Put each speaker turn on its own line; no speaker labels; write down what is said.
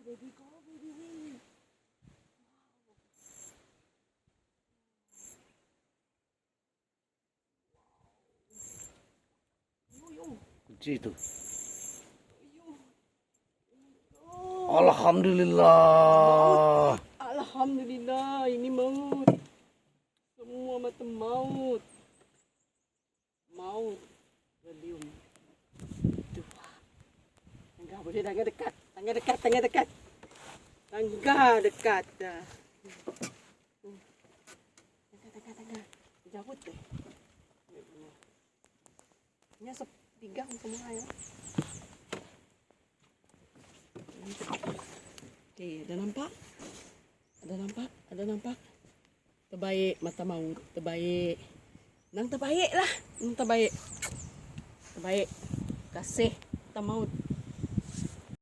Baby ko, baby.
Kunci itu. Alhamdulillah.
Alhamdulillah, ini maut. Semua mata maut. Maut. Belium. Tuh. Tangga boleh, tangga dekat. Tangga dekat, tangga dekat. Tangga dekat. Dah. Tangga. Jauh deh. Ini sepigang semua ya. Okey, ada nampak? Ada nampak? Terbaik mata maut, terbaik. Nang terbaik lah. Terbaik. Kasih mata maut.